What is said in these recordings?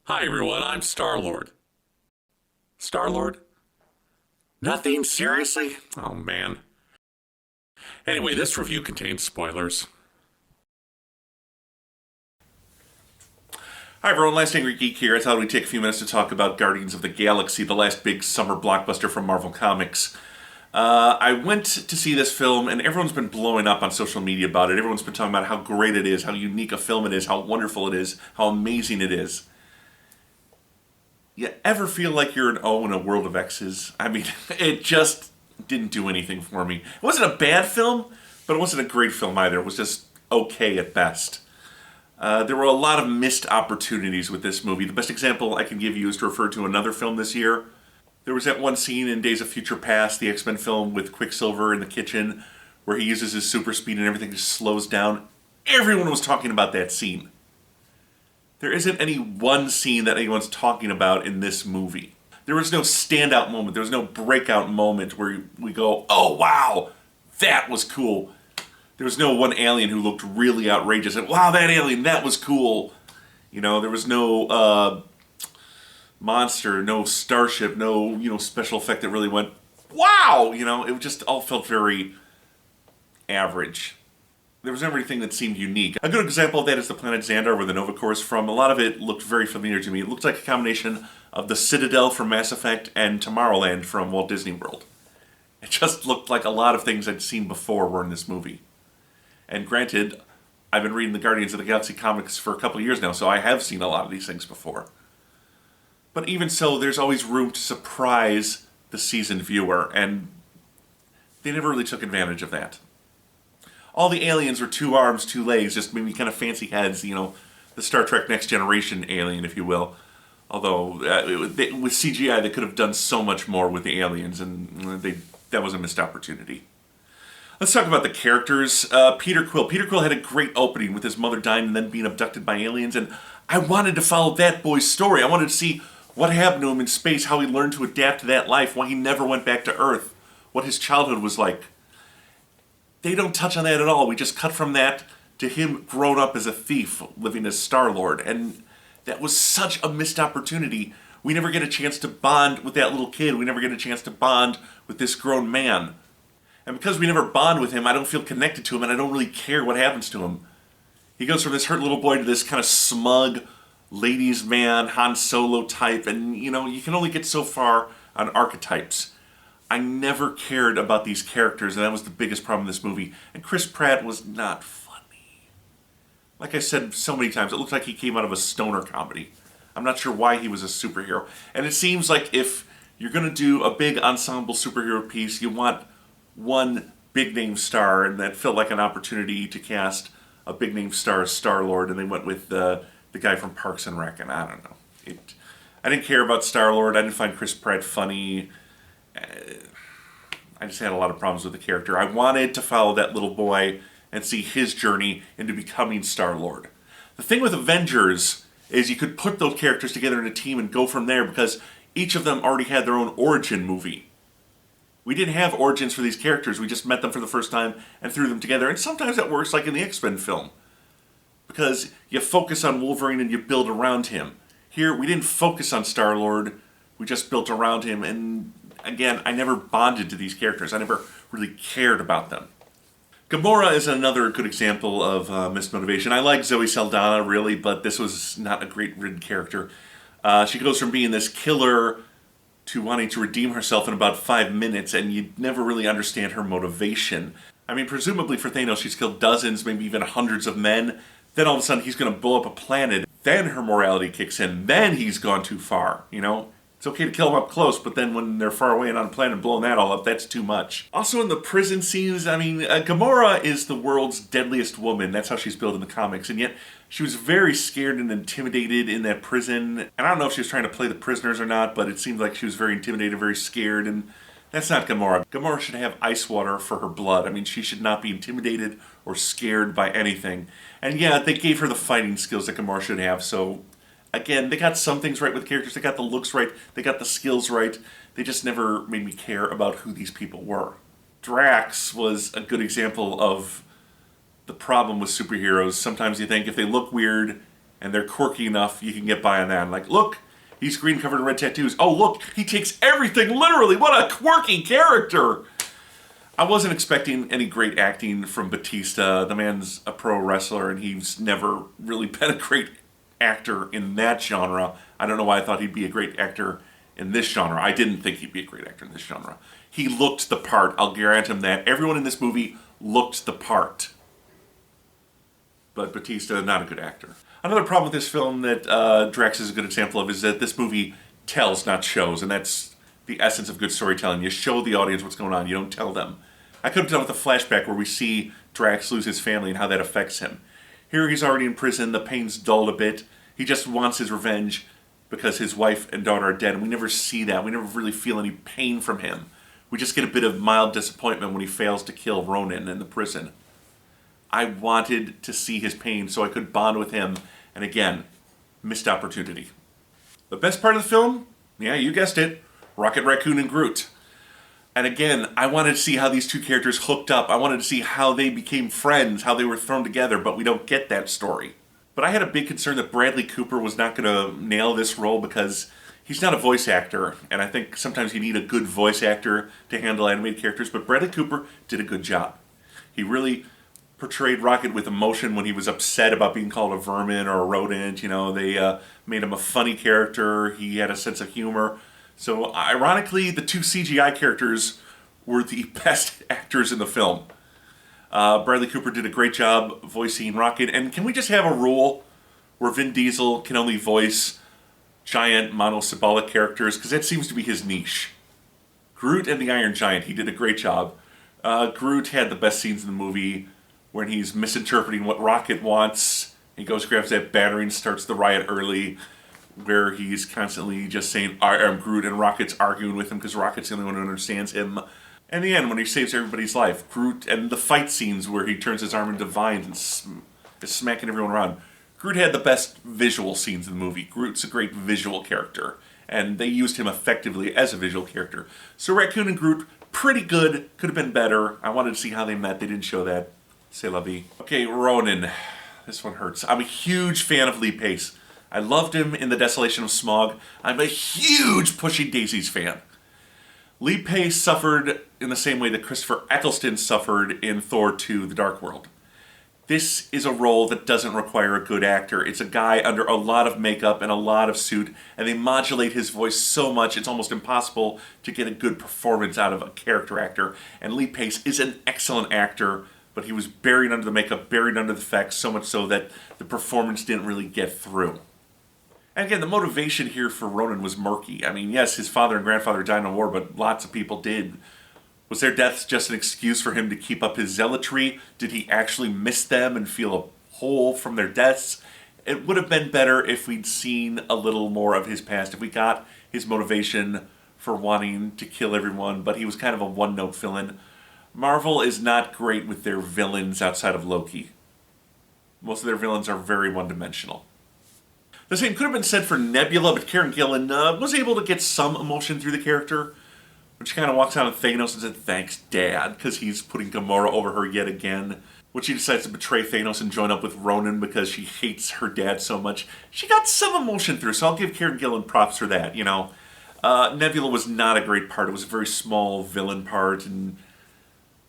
Hi everyone, I'm Star-Lord. Star-Lord? Nothing? Seriously? Oh man. Anyway, this review contains spoilers. Hi everyone, Last Angry Geek here. I thought we'd take a few minutes to talk about Guardians of the Galaxy, the last big summer blockbuster from Marvel Comics. I went to see this film, and everyone's been blowing up on social media about it. Everyone's been talking about how great it is, how unique a film it is, how wonderful it is, how amazing it is. You ever feel like you're an O in a world of X's? I mean, it just didn't do anything for me. It wasn't a bad film, but it wasn't a great film either. It was just okay at best. There were a lot of missed opportunities with this movie. The best example I can give you is to refer to another film this year. There was that one scene in Days of Future Past, the X-Men film with Quicksilver in the kitchen, where he uses his super speed and everything just slows down. Everyone was talking about that scene. There isn't any one scene that anyone's talking about in this movie. There was no standout moment. There was no breakout moment where we go, oh wow, that was cool. There was no one alien who looked really outrageous and wow, that alien, that was cool. You know, there was no monster, no starship, no, special effect that really went, wow! It just all felt very average. There was never anything that seemed unique. A good example of that is the planet Xandar, where the Nova Corps is from. A lot of it looked very familiar to me. It looked like a combination of the Citadel from Mass Effect and Tomorrowland from Walt Disney World. It just looked like a lot of things I'd seen before were in this movie. And granted, I've been reading the Guardians of the Galaxy comics for a couple of years now, so I have seen a lot of these things before. But even so, there's always room to surprise the seasoned viewer, and they never really took advantage of that. All the aliens were 2 arms, 2 legs, just maybe kind of fancy heads, the Star Trek Next Generation alien, if you will. Although, with CGI, they could have done so much more with the aliens, and that was a missed opportunity. Let's talk about the characters. Peter Quill. Peter Quill had a great opening with his mother dying and then being abducted by aliens, and I wanted to follow that boy's story. I wanted to see what happened to him in space, how he learned to adapt to that life, why he never went back to Earth, what his childhood was like. They don't touch on that at all. We just cut from that to him grown up as a thief, living as Star-Lord, and that was such a missed opportunity. We never get a chance to bond with that little kid. We never get a chance to bond with this grown man. And because we never bond with him, I don't feel connected to him, and I don't really care what happens to him. He goes from this hurt little boy to this kind of smug, ladies' man, Han Solo type, and, you can only get so far on archetypes. I never cared about these characters, and that was the biggest problem in this movie. And Chris Pratt was not funny. Like I said so many times, it looked like he came out of a stoner comedy. I'm not sure why he was a superhero. And it seems like if you're going to do a big ensemble superhero piece, you want one big-name star, and that felt like an opportunity to cast a big-name star as Star-Lord, and they went with the guy from Parks and Rec, and I don't know. I didn't care about Star-Lord. I didn't find Chris Pratt funny. I just had a lot of problems with the character. I wanted to follow that little boy and see his journey into becoming Star-Lord. The thing with Avengers is you could put those characters together in a team and go from there because each of them already had their own origin movie. We didn't have origins for these characters. We just met them for the first time and threw them together. And sometimes that works, like in the X-Men film, because you focus on Wolverine and you build around him. Here, we didn't focus on Star-Lord. We just built around him, and again, I never bonded to these characters. I never really cared about them. Gamora is another good example of mismotivation. I like Zoe Saldana, really, but this was not a great written character. She goes from being this killer to wanting to redeem herself in about 5 minutes, and you never really understand her motivation. I mean, presumably for Thanos, she's killed dozens, maybe even hundreds of men. Then all of a sudden, he's going to blow up a planet. Then her morality kicks in. Then he's gone too far, It's okay to kill them up close, but then when they're far away and on a planet blowing that all up, that's too much. Also in the prison scenes, Gamora is the world's deadliest woman. That's how she's billed in the comics, and yet she was very scared and intimidated in that prison. And I don't know if she was trying to play the prisoners or not, but it seemed like she was very intimidated, very scared, and that's not Gamora. Gamora should have ice water for her blood. I mean, she should not be intimidated or scared by anything. And yeah, they gave her the fighting skills that Gamora should have, so again, they got some things right with the characters. They got the looks right. They got the skills right. They just never made me care about who these people were. Drax was a good example of the problem with superheroes. Sometimes you think if they look weird, and they're quirky enough you can get by on that. And like, look, he's green covered in red tattoos. Oh, look, he takes everything literally. What a quirky character. I wasn't expecting any great acting from Batista. The man's a pro wrestler, and he's never really been a great actor in that genre. I don't know why I thought he'd be a great actor in this genre. I didn't think he'd be a great actor in this genre. He looked the part. I'll grant him that. Everyone in this movie looked the part. But Batista, not a good actor. Another problem with this film that Drax is a good example of is that this movie tells, not shows. And that's the essence of good storytelling. You show the audience what's going on. You don't tell them. I could have done with a flashback where we see Drax lose his family and how that affects him. Here he's already in prison. The pain's dulled a bit. He just wants his revenge because his wife and daughter are dead. And we never see that. We never really feel any pain from him. We just get a bit of mild disappointment when he fails to kill Ronan in the prison. I wanted to see his pain so I could bond with him. And again, missed opportunity. The best part of the film? Yeah, you guessed it. Rocket Raccoon and Groot. And again, I wanted to see how these two characters hooked up. I wanted to see how they became friends, how they were thrown together, but we don't get that story. But I had a big concern that Bradley Cooper was not going to nail this role because he's not a voice actor, and I think sometimes you need a good voice actor to handle animated characters, but Bradley Cooper did a good job. He really portrayed Rocket with emotion when he was upset about being called a vermin or a rodent. You know, they made him a funny character. He had a sense of humor. So, ironically, the two CGI characters were the best actors in the film. Bradley Cooper did a great job voicing Rocket. And can we just have a rule where Vin Diesel can only voice giant monosyllabic characters? Because that seems to be his niche. Groot and the Iron Giant, he did a great job. Groot had the best scenes in the movie when he's misinterpreting what Rocket wants. He goes, grabs that battery and starts the riot early, where he's constantly just saying, I am Groot, and Rocket's arguing with him because Rocket's the only one who understands him. And in the end, when he saves everybody's life, Groot, and the fight scenes where he turns his arm into vines and is smacking everyone around. Groot had the best visual scenes in the movie. Groot's a great visual character, and they used him effectively as a visual character. So Raccoon and Groot, pretty good, could have been better. I wanted to see how they met, they didn't show that. C'est la vie. Okay, Ronan. This one hurts. I'm a huge fan of Lee Pace. I loved him in The Desolation of Smaug. I'm a huge Pushing Daisies fan. Lee Pace suffered in the same way that Christopher Eccleston suffered in Thor 2, The Dark World. This is a role that doesn't require a good actor. It's a guy under a lot of makeup and a lot of suit, and they modulate his voice so much it's almost impossible to get a good performance out of a character actor. And Lee Pace is an excellent actor, but he was buried under the makeup, buried under the effects, so much so that the performance didn't really get through. And again, the motivation here for Ronan was murky. I mean, yes, his father and grandfather died in a war, but lots of people did. Was their deaths just an excuse for him to keep up his zealotry? Did he actually miss them and feel a hole from their deaths? It would have been better if we'd seen a little more of his past, if we got his motivation for wanting to kill everyone, but he was kind of a one-note villain. Marvel is not great with their villains outside of Loki. Most of their villains are very one-dimensional. The same could have been said for Nebula, but Karen Gillan was able to get some emotion through the character. When she kind of walks out of Thanos and said, thanks, Dad, because he's putting Gamora over her yet again. When she decides to betray Thanos and join up with Ronan because she hates her dad so much. She got some emotion through, so I'll give Karen Gillan props for that, you know. Nebula was not a great part. It was a very small villain part, and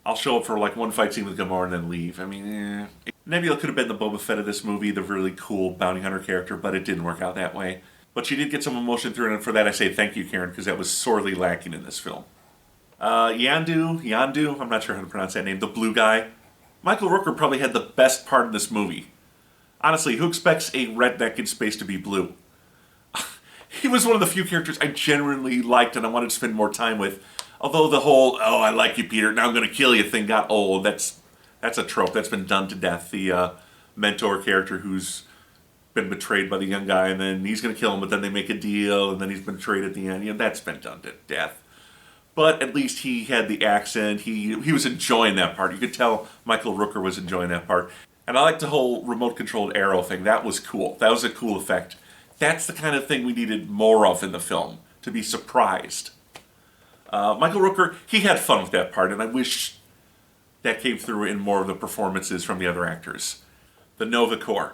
I'll show up for like one fight scene with Gamora and then leave. I mean, Nebula could have been the Boba Fett of this movie, the really cool bounty hunter character, but it didn't work out that way. But she did get some emotion through it, and for that I say thank you, Karen, because that was sorely lacking in this film. Yandu, I'm not sure how to pronounce that name, the blue guy. Michael Rooker probably had the best part in this movie. Honestly, who expects a redneck in space to be blue? He was one of the few characters I genuinely liked and I wanted to spend more time with. Although the whole, oh, I like you, Peter, now I'm going to kill you thing got old. That's a trope. That's been done to death. The mentor character who's been betrayed by the young guy, and then he's going to kill him, but then they make a deal, and then he's been betrayed at the end. You know, that's been done to death. But at least he had the accent. He was enjoying that part. You could tell Michael Rooker was enjoying that part. And I liked the whole remote-controlled arrow thing. That was cool. That was a cool effect. That's the kind of thing we needed more of in the film, to be surprised. Michael Rooker, he had fun with that part, and I wish that came through in more of the performances from the other actors. The Nova Corps.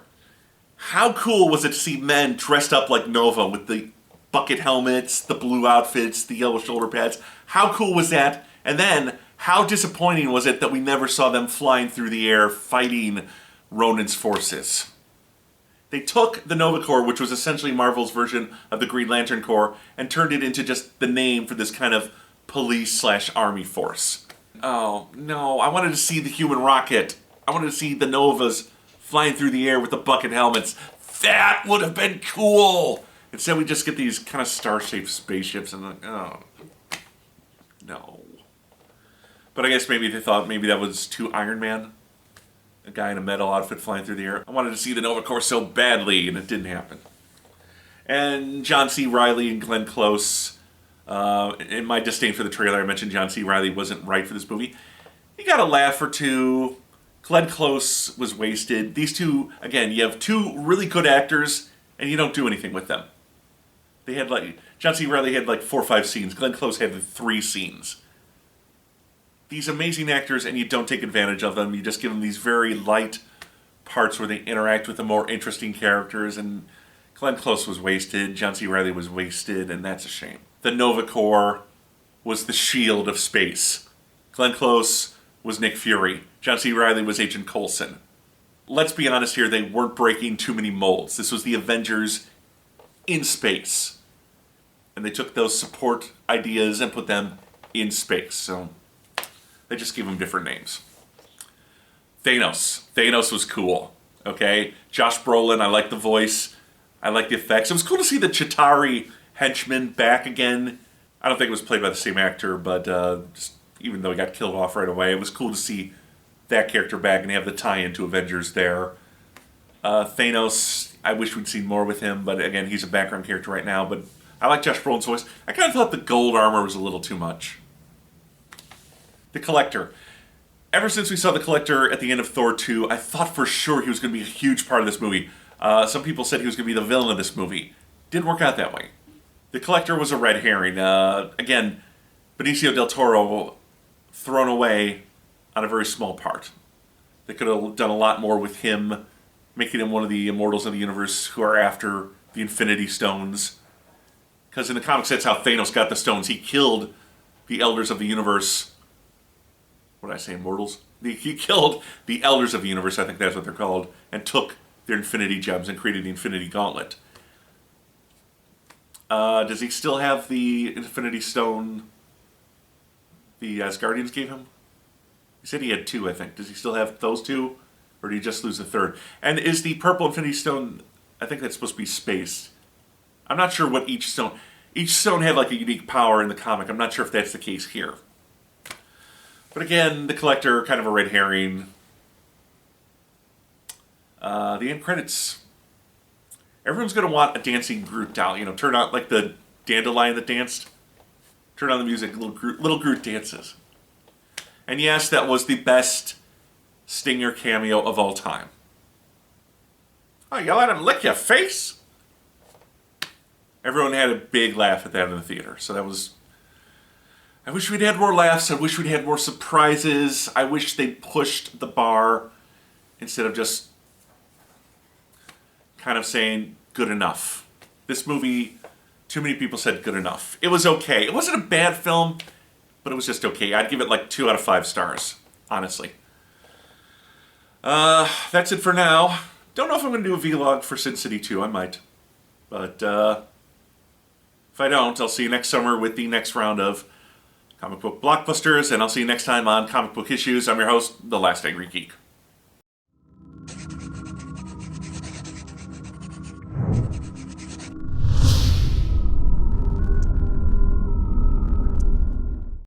How cool was it to see men dressed up like Nova with the bucket helmets, the blue outfits, the yellow shoulder pads? How cool was that? And then, how disappointing was it that we never saw them flying through the air fighting Ronan's forces? They took the Nova Corps, which was essentially Marvel's version of the Green Lantern Corps, and turned it into just the name for this kind of police/army force. Oh, no, I wanted to see the human rocket. I wanted to see the Novas flying through the air with the bucket helmets. That would have been cool! Instead, we just get these kind of star-shaped spaceships, and like, oh, no. But I guess maybe they thought maybe that was too Iron Man. A guy in a metal outfit flying through the air. I wanted to see the Nova Corps so badly, and it didn't happen. And John C. Reilly and Glenn Close. In my disdain for the trailer, I mentioned John C. Reilly wasn't right for this movie. He got a laugh or two. Glenn Close was wasted. These two, again, you have two really good actors, and you don't do anything with them. They had John C. Reilly had 4 or 5 scenes. Glenn Close had 3 scenes. These amazing actors, and you don't take advantage of them. You just give them these very light parts where they interact with the more interesting characters, and Glenn Close was wasted, John C. Reilly was wasted, and that's a shame. The Nova Corps was the shield of space. Glenn Close was Nick Fury. John C. Reilly was Agent Coulson. Let's be honest here, they weren't breaking too many molds. This was the Avengers in space. And they took those support ideas and put them in space, so they just gave them different names. Thanos. Thanos was cool, okay? Josh Brolin, I like the voice. I like the effects. It was cool to see the Chitauri henchman back again. I don't think it was played by the same actor, but just even though he got killed off right away, it was cool to see that character back and have the tie-in to Avengers there. Thanos, I wish we'd seen more with him, but again, he's a background character right now. But I like Josh Brolin's voice. I kind of thought the gold armor was a little too much. The Collector. Ever since we saw the Collector at the end of Thor 2, I thought for sure he was going to be a huge part of this movie. Some people said he was going to be the villain of this movie. Didn't work out that way. The Collector was a red herring. Again, Benicio del Toro thrown away on a very small part. They could have done a lot more with him, making him one of the immortals of the universe who are after the Infinity Stones. Because in the comics, that's how Thanos got the stones. He killed the Elders of the Universe. What did I say, immortals? He killed the Elders of the Universe, I think that's what they're called, and took their Infinity Gems and created the Infinity Gauntlet. Does he still have the Infinity Stone the Asgardians gave him? He said he had 2, I think. Does he still have those 2? Or did he just lose the 3rd? And is the purple Infinity Stone, I think that's supposed to be space. I'm not sure what each stone... Each stone had a unique power in the comic. I'm not sure if that's the case here. But again, the Collector, kind of a red herring. The end credits. Everyone's going to want a dancing Groot doll. Turn out like the dandelion that danced. Turn on the music, little Groot dances. And yes, that was the best Stinger cameo of all time. Oh, you let him lick your face? Everyone had a big laugh at that in the theater. So that was... I wish we'd had more laughs. I wish we'd had more surprises. I wish they'd pushed the bar instead of just kind of saying, good enough. This movie, too many people said good enough. It was okay. It wasn't a bad film, but it was just okay. I'd give it 2 out of 5 stars, honestly. That's it for now. Don't know if I'm going to do a vlog for Sin City 2. I might. But if I don't, I'll see you next summer with the next round of comic book blockbusters, and I'll see you next time on Comic Book Issues. I'm your host, The Last Angry Geek.